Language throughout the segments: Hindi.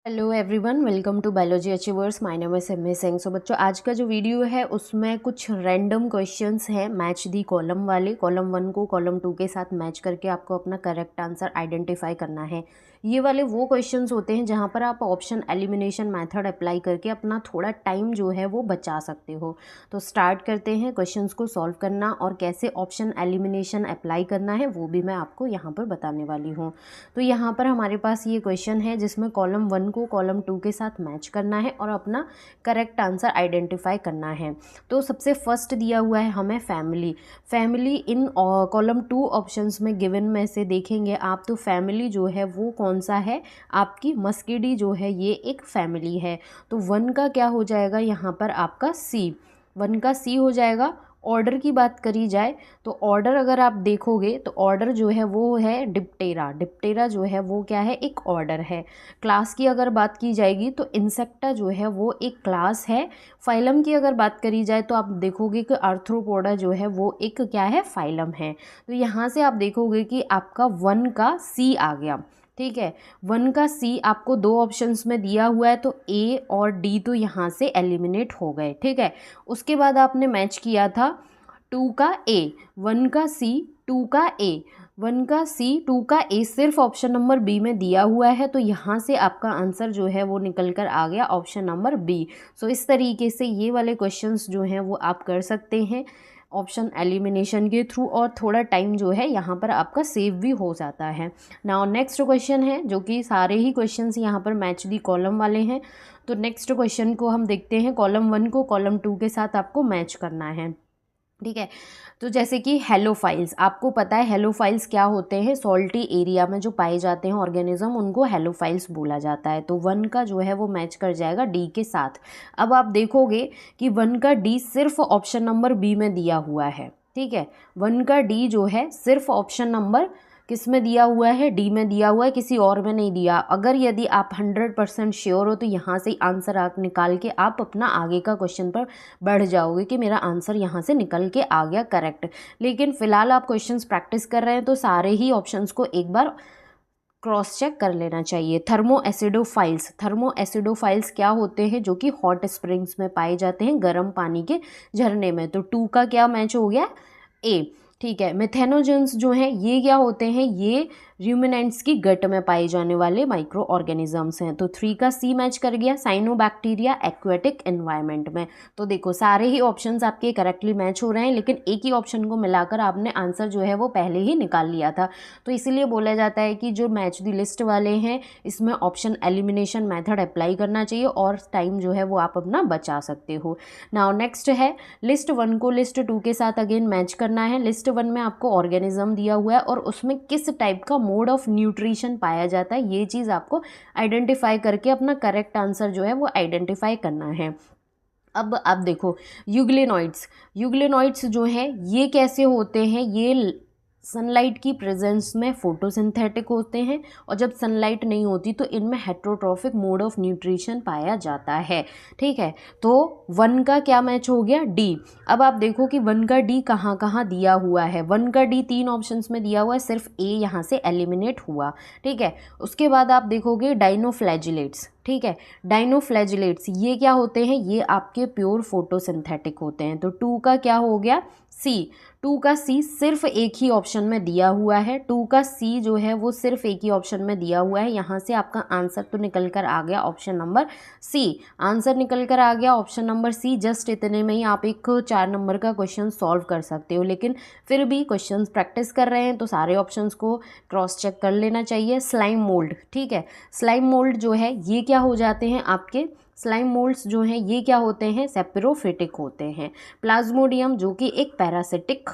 Hello everyone, welcome to biology achievers. My name is M Singh. So बच्चों, आज का जो वीडियो है उसमें कुछ रैंडम क्वेश्चंस हैं मैच दी कॉलम वाले। कॉलम 1 को कॉलम 2 के साथ मैच करके आपको अपना करेक्ट आंसर आइडेंटिफाई करना है। ये वाले वो क्वेश्चंस होते हैं जहाँ पर आप ऑप्शन एलिमिनेशन मेथड अप्लाई करके अपना थोड़ा टाइम जो है वो बचा सकते हो। तो स्टार्ट करते हैं क्वेश्चंस को सॉल्व करना, और कैसे ऑप्शन एलिमिनेशन अप्लाई करना है वो भी मैं आपको यहाँ पर बताने वाली हूँ। तो यहाँ पर हमारे पास ये क्वेश्चन है जिसमें कॉलम 1 को कॉलम 2 के साथ मैच करना है और अपना करेक्ट आंसर आइडेंटिफाई करना है। तो सबसे फर्स्ट दिया हुआ है हमें family. Family in column 2 options में गिवन में से देखेंगे आप, तो फैमिली जो है वो कौन सा है, आपकी मस्किडी जो है ये एक फैमिली है। तो 1 का क्या हो जाएगा यहाँ पर आपका सी, 1 का सी हो जाएगा। ऑर्डर की बात करी जाए तो ऑर्डर अगर आप देखोगे तो ऑर्डर जो है वो है डिप्टेरा। डिप्टेरा जो है वो क्या है, एक ऑर्डर है। क्लास की अगर बात की जाएगी तो इंसेक्टा जो है वो एक क्लास है। फाइलम की अगर बात करी जाए तो आप देखोगे कि आर्थ्रोपोडा जो है वो एक क्या है, फाइलम है। तो यहाँ से आप देखोगे कि आपका 1 का सी आ गया। ठीक है, 1 का सी आपको दो ऑप्शंस में दिया हुआ है, तो ए और डी तो यहाँ से एलिमिनेट हो गए। ठीक है, उसके बाद आपने मैच किया था 2 का ए, 1 का सी 2 का ए, 1 का सी 2 का ए सिर्फ ऑप्शन नंबर बी में दिया हुआ है, तो यहाँ से आपका आंसर जो है वो निकल कर आ गया ऑप्शन नंबर बी। सो इस तरीके से ये वाले क्वेश्चंस जो हैं वो आप कर सकते हैं ऑप्शन एलिमिनेशन के थ्रू, और थोड़ा टाइम जो है यहाँ पर आपका सेव भी हो जाता है। नाउ नेक्स्ट क्वेश्चन है, जो कि सारे ही क्वेश्चंस यहाँ पर मैच दी कॉलम वाले हैं। तो नेक्स्ट क्वेश्चन को हम देखते हैं। कॉलम 1 को कॉलम 2 के साथ आपको मैच करना है। ठीक है, तो जैसे कि हेलोफाइल्स, आपको पता है हेलोफाइल्स क्या होते हैं। सॉल्टी एरिया में जो पाए जाते हैं ऑर्गेनिज्म, उनको हेलोफाइल्स बोला जाता है। तो 1 का जो है वो मैच कर जाएगा डी के साथ। अब आप देखोगे कि 1 का डी सिर्फ ऑप्शन नंबर बी में दिया हुआ है। ठीक है, 1 का डी जो है सिर्फ ऑप्शन नंबर किस में दिया हुआ है, डी में दिया हुआ है, किसी और में नहीं दिया। अगर यदि आप 100% श्योर हो तो यहाँ से आंसर आप निकाल के आप अपना आगे का क्वेश्चन पर बढ़ जाओगे कि मेरा आंसर यहाँ से निकल के आ गया करेक्ट। लेकिन फिलहाल आप क्वेश्चंस प्रैक्टिस कर रहे हैं तो सारे ही ऑप्शंस को एक बार क्रॉस चेक कर लेना चाहिए। थर्मो एसिडोफाइल्स, थर्मो एसिडोफाइल्स क्या होते हैं, जो कि हॉट स्प्रिंग्स में पाए जाते हैं, गर्म पानी के झरने में। तो 2 का क्या मैच हो गया, ए। ठीक है, मिथेनोजेंस जो हैं ये क्या होते हैं, ये र्यूमिनेंट्स की गट में पाए जाने वाले माइक्रो ऑर्गेनिजम्स हैं। तो 3 का सी मैच कर गया, साइनोबैक्टीरिया एक्वेटिक एनवायरनमेंट में। तो देखो सारे ही ऑप्शंस आपके करेक्टली मैच हो रहे हैं, लेकिन एक ही ऑप्शन को मिलाकर आपने आंसर जो है वो पहले ही निकाल लिया था। तो इसीलिए बोला जाता है कि जो मैच दी लिस्ट वाले हैं इसमें ऑप्शन एलिमिनेशन मेथड अप्लाई करना चाहिए, और टाइम जो है वो आप अपना बचा सकते हो। नाउ नेक्स्ट है लिस्ट 1 को लिस्ट 2 के साथ अगेन मैच करना है। लिस्ट 1 में आपको ऑर्गेनिज्म दिया हुआ है और उसमें किस टाइप का मोड ऑफ न्यूट्रिशन पाया जाता है, ये चीज़ आपको आइडेंटिफाई करके अपना करेक्ट आंसर जो है वो आइडेंटिफाई करना है। अब आप देखो यूग्लेनॉइड्स, यूग्लेनॉइड्स जो है ये कैसे होते हैं, ये सनलाइट की प्रेजेंस में फोटोसिंथेटिक होते हैं, और जब सनलाइट नहीं होती तो इनमें हेट्रोट्रॉफिक मोड ऑफ न्यूट्रिशन पाया जाता है। ठीक है, तो 1 का क्या मैच हो गया, डी। अब आप देखो कि 1 का डी कहाँ कहाँ दिया हुआ है। 1 का डी 3 ऑप्शंस में दिया हुआ है, सिर्फ ए यहाँ से एलिमिनेट हुआ। ठीक है, उसके बाद आप देखोगे डाइनोफ्लैजिलेट्स। ठीक है, डाइनोफ्लैजिलेट्स ये क्या होते हैं, ये आपके प्योर फोटोसिंथेटिक होते हैं। तो 2 का क्या हो गया, सी। 2 का सी सिर्फ एक ही ऑप्शन में दिया हुआ है। 2 का सी जो है वो सिर्फ एक ही ऑप्शन में दिया हुआ है, यहाँ से आपका आंसर तो निकल कर आ गया ऑप्शन नंबर सी। आंसर निकल कर आ गया ऑप्शन नंबर सी। जस्ट इतने में ही आप एक 4 नंबर का क्वेश्चन सॉल्व कर सकते हो, लेकिन फिर भी क्वेश्चंस प्रैक्टिस कर रहे हैं तो सारे ऑप्शंस को क्रॉस चेक कर लेना चाहिए। स्लाइम मोल्ड, ठीक है, स्लाइम मोल्ड जो है ये क्या हो जाते हैं आपके, स्लाइम मोल्ड्स जो हैं ये क्या होते हैं, सेप्रोफिटिक होते हैं। प्लाज्मोडियम जो कि एक पैरासिटिक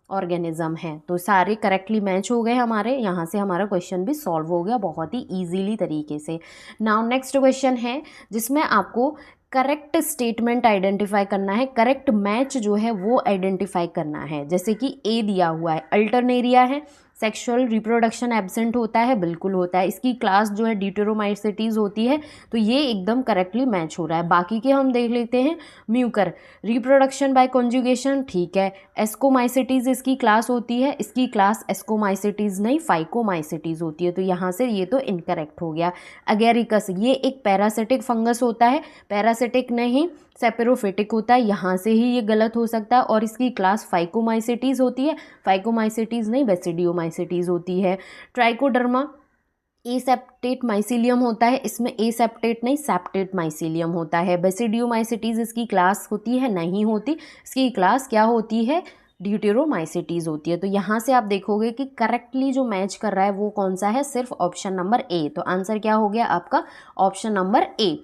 ऑर्गेनिज्म है। तो सारे करेक्टली मैच हो गए हमारे, यहाँ से हमारा क्वेश्चन भी सॉल्व हो गया बहुत ही इजीली तरीके से। नाउ नेक्स्ट क्वेश्चन है जिसमें आपको करेक्ट स्टेटमेंट आइडेंटिफाई करना है, करेक्ट मैच जो है वो आइडेंटिफाई करना है। जैसे कि ए दिया हुआ है, अल्टरनेरिया है, सेक्सुअल रिप्रोडक्शन एब्सेंट होता है, बिल्कुल होता है। इसकी क्लास जो है ड्यूटेरोमाइसिटीज़ होती है, तो ये एकदम करेक्टली मैच हो रहा है। बाकी के हम देख लेते हैं। म्यूकर, रिप्रोडक्शन बाय कॉन्जुगेशन, ठीक है। एस्कोमाइसिटीज़ इसकी क्लास होती है, इसकी क्लास एस्कोमाइसिटीज़ नहीं फाइकोमाइसिटीज़ होती है, तो यहाँ से ये तो इनकरेक्ट हो गया। अगेरिकस, ये एक पैरासिटिक फंगस होता है, पैरासिटिक नहीं सेपेरोफिटिक होता है, यहाँ से ही ये गलत हो सकता है। और इसकी क्लास फाइकोमाइसिटीज़ होती है, फाइकोमाइसिटीज़ नहीं बेसिडियोमाइसिटीज़ होती है। ट्राइकोडर्मा एसेप्टेट माइसीलियम होता है, इसमें एसेप्टेट नहीं सेप्टेट माइसीलियम होता है। बेसिडियोमाइसिटीज़ इसकी क्लास होती है, नहीं होती, इसकी क्लास क्या होती है, ड्यूटेरोमाइसिटीज़ होती है। तो यहाँ से आप देखोगे कि करेक्टली जो मैच कर रहा है वो कौन सा है, सिर्फ ऑप्शन नंबर ए। तो आंसर क्या हो गया आपका, option number A.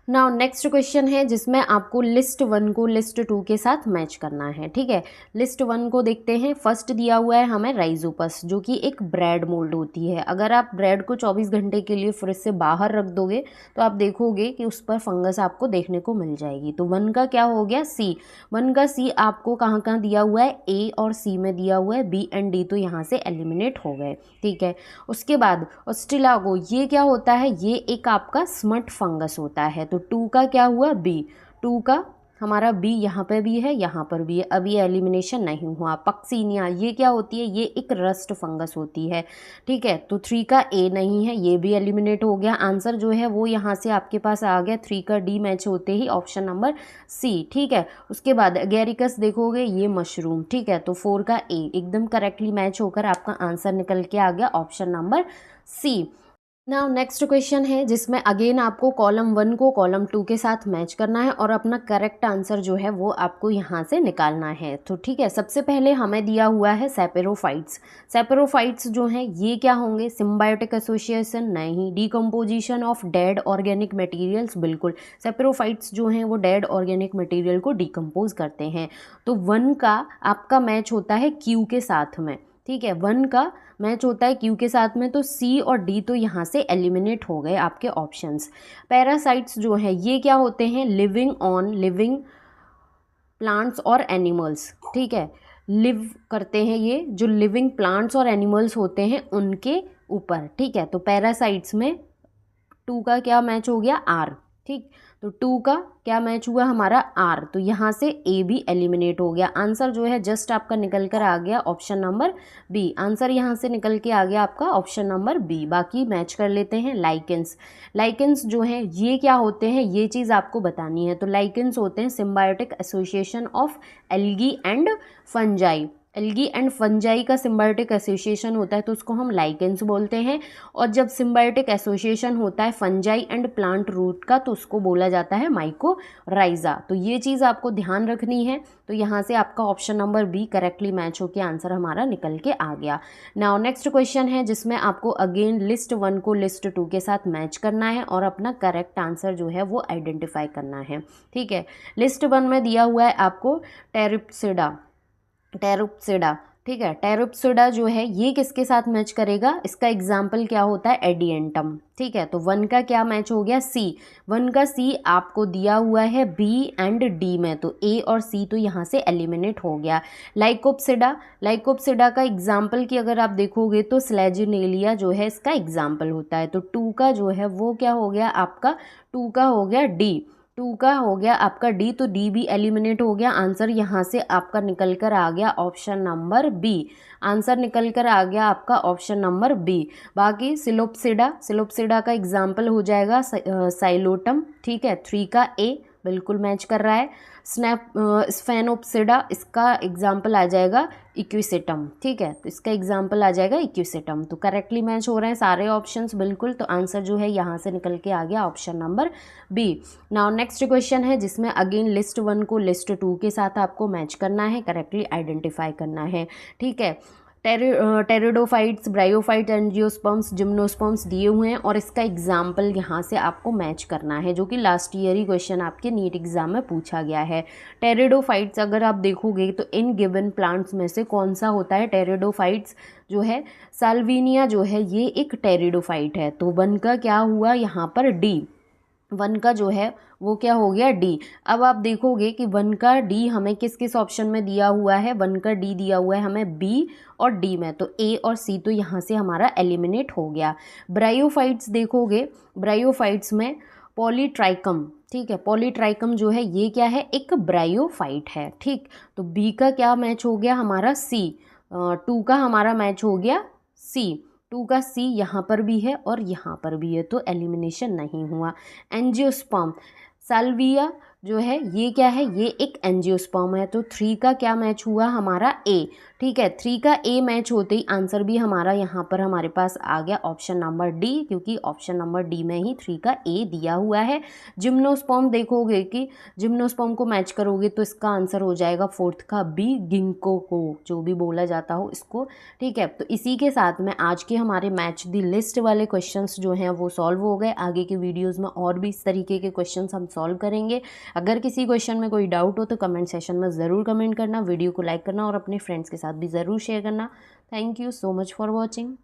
Now next question है जिसमें आपको लिस्ट 1 को लिस्ट 2 के साथ मैच करना है, ठीक है। लिस्ट 1 को देखते हैं। फर्स्ट दिया हुआ है हमें राइजोपस, जो कि एक ब्रेड मोल्ड होती है। अगर आप ब्रेड को 24 घंटे के लिए फ्रिज से बाहर रख दोगे तो आप देखोगे कि उस पर फंगस आपको देखने को मिल जाएगी। तो 1 का क्या हो गया, सी। 1 का सी आपको कहाँ कहाँ दिया हुआ है, ए और सी में दिया हुआ है, बी एंड डी तो यहाँ से एलिमिनेट हो गए, ठीक है। उसके बाद ऑस्ट्रेलागो, ये क्या होता है, ये एक आपका स्मट फंगस होता है। तो 2 का क्या हुआ, बी। 2 का हमारा बी यहाँ पे भी है, यहाँ पर भी है, अभी एलिमिनेशन नहीं हुआ। पक्सीनिया, ये क्या होती है, ये एक रस्ट फंगस होती है, ठीक है। तो 3 का ए नहीं है, ये भी एलिमिनेट हो गया। आंसर जो है वो यहाँ से आपके पास आ गया, 3 का डी मैच होते ही ऑप्शन नंबर सी, ठीक है। उसके बाद एगेरिकस देखोगे, ये मशरूम, ठीक है। तो 4 का ए एकदम करेक्टली मैच होकर आपका आंसर निकल के आ गया, option number C. Now next question है जिसमें अगेन आपको कॉलम 1 को कॉलम 2 के साथ मैच करना है और अपना करेक्ट आंसर जो है वो आपको यहाँ से निकालना है। तो ठीक है, सबसे पहले हमें दिया हुआ है सेपेरोफाइट्स। सेपेरोफाइट्स जो हैं ये क्या होंगे, सिम्बायोटिक एसोसिएशन नहीं, decomposition of dead organic materials बिल्कुल। सेपेरोफाइट्स जो हैं वो डेड ऑर्गेनिक मटेरियल को डिकम्पोज करते हैं। तो 1 का आपका मैच होता है क्यू के साथ में, ठीक है। 1 का मैच होता है क्यू के साथ में, तो सी और डी तो यहाँ से एलिमिनेट हो गए आपके ऑप्शंस। पैरासाइट्स जो है ये क्या होते हैं, लिविंग ऑन लिविंग प्लांट्स और एनिमल्स, ठीक है। लिव करते हैं ये जो लिविंग प्लांट्स और एनिमल्स होते हैं उनके ऊपर, ठीक है। तो पैरासाइट्स में 2 का क्या मैच हो गया, आर, ठीक। तो 2 का क्या मैच हुआ हमारा, आर। तो यहाँ से ए भी एलिमिनेट हो गया। आंसर जो है जस्ट आपका निकल कर आ गया ऑप्शन नंबर बी। आंसर यहाँ से निकल के आ गया आपका ऑप्शन नंबर बी। बाकी मैच कर लेते हैं। लाइकेंस, लाइकेंस जो है ये क्या होते हैं, ये चीज़ आपको बतानी है। तो लाइकेंस होते हैं symbiotic association of algae and fungi. Algae and fungi का सिम्बायोटिक एसोसिएशन होता है तो उसको हम लाइकेंस बोलते हैं। और जब सिम्बायोटिक एसोसिएशन होता है फंजाई एंड प्लांट रूट का तो उसको बोला जाता है माइकोराइजा। तो ये चीज़ आपको ध्यान रखनी है। तो यहाँ से आपका option number B correctly match होकर आंसर हमारा निकल के आ गया। नाउ नेक्स्ट क्वेश्चन है जिसमें आपको अगेन लिस्ट 1 को लिस्ट 2 के साथ मैच करना है और अपना करेक्ट आंसर जो है वो आइडेंटिफाई करना है, ठीक है। लिस्ट 1 में दिया हुआ है आपको टेरिप्सिडा, टेरुप्सिडा, ठीक है। टेरुप्सिडा जो है ये किसके साथ मैच करेगा, इसका एग्जाम्पल क्या होता है, एडिएंटम, ठीक है। तो 1 का क्या मैच हो गया, सी। 1 का सी आपको दिया हुआ है बी एंड डी में, तो ए और सी तो यहाँ से एलिमिनेट हो गया। लाइकोप्सिडा, लाइकोप्सिडा का एग्जाम्पल की अगर आप देखोगे तो स्लेजिनेलिया जो है इसका एग्जाम्पल होता है। तो 2 का जो है वो क्या हो गया आपका, 2 का हो गया डी। 2 का हो गया आपका डी, तो डी भी एलिमिनेट हो गया। आंसर यहाँ से आपका निकल कर आ गया ऑप्शन नंबर बी। आंसर निकल कर आ गया आपका ऑप्शन नंबर बी। बाकी सिलोप्सिडा, सिलोप्सिडा का एग्जाम्पल हो जाएगा साइलोटम, ठीक है। 3 का ए बिल्कुल मैच कर रहा है। स्फेनोप्सिडा, इसका एग्जाम्पल आ जाएगा इक्विसेटम, ठीक है। तो इसका एग्जाम्पल आ जाएगा इक्विसेटम। तो करेक्टली मैच हो रहे हैं सारे ऑप्शंस बिल्कुल। तो आंसर जो है यहाँ से निकल के आ गया option number B. Now next question है जिसमें अगेन लिस्ट 1 को लिस्ट 2 के साथ आपको मैच करना है, करेक्टली आइडेंटिफाई करना है, ठीक है। टेरिडोफाइट्स, ब्रायोफाइट, एंजियोस्पर्म्स, जिम्नोस्पर्म्स दिए हुए हैं और इसका एग्जाम्पल यहाँ से आपको मैच करना है, जो कि लास्ट ईयर ही क्वेश्चन आपके नीट एग्जाम में पूछा गया है। टेरिडोफाइट्स अगर आप देखोगे तो इन गिवन प्लांट्स में से कौन सा होता है, टेरिडोफाइट्स जो है साल्विनिया जो है ये एक टेरिडोफाइट है। तो 1 का क्या हुआ यहाँ पर डी, वन का जो है वो क्या हो गया डी। अब आप देखोगे कि वन का डी हमें किस किस ऑप्शन में दिया हुआ है, वन का डी दिया हुआ है हमें बी और डी में, तो ए और सी तो यहाँ से हमारा एलिमिनेट हो गया। ब्रायोफाइट्स देखोगे, ब्रायोफाइट्स में पॉलीट्राइकम, ठीक है, पॉलीट्राइकम जो है ये क्या है, एक ब्रायोफाइट है, ठीक। तो बी का क्या मैच हो गया हमारा सी, टू का हमारा मैच हो गया सी, टू का सी यहाँ पर भी है और यहाँ पर भी है, तो एलिमिनेशन नहीं हुआ। एंजियोस्पर्म, साल्विया जो है ये क्या है, ये एक एंजियोस्पर्म है, तो थ्री का क्या मैच हुआ हमारा ए, ठीक है। थ्री का ए मैच होते ही आंसर भी हमारा यहाँ पर हमारे पास आ गया ऑप्शन नंबर डी, क्योंकि ऑप्शन नंबर डी में ही थ्री का ए दिया हुआ है। जिम्नोस्पर्म देखोगे कि जिम्नोस्पर्म को मैच करोगे तो इसका आंसर हो जाएगा फोर्थ का बी, गिंको को जो भी बोला जाता हो इसको, ठीक है। तो इसी के साथ में आज के हमारे मैच दी लिस्ट वाले क्वेश्चंस जो हैं वो सॉल्व हो गए। आगे के वीडियोस में और भी इस तरीके के क्वेश्चंस हम सॉल्व करेंगे। अगर किसी क्वेश्चन में कोई डाउट हो तो कमेंट सेशन में ज़रूर कमेंट करना, वीडियो को लाइक करना और अपने फ्रेंड्स के साथ भी ज़रूर शेयर करना। Thank you so much for watching.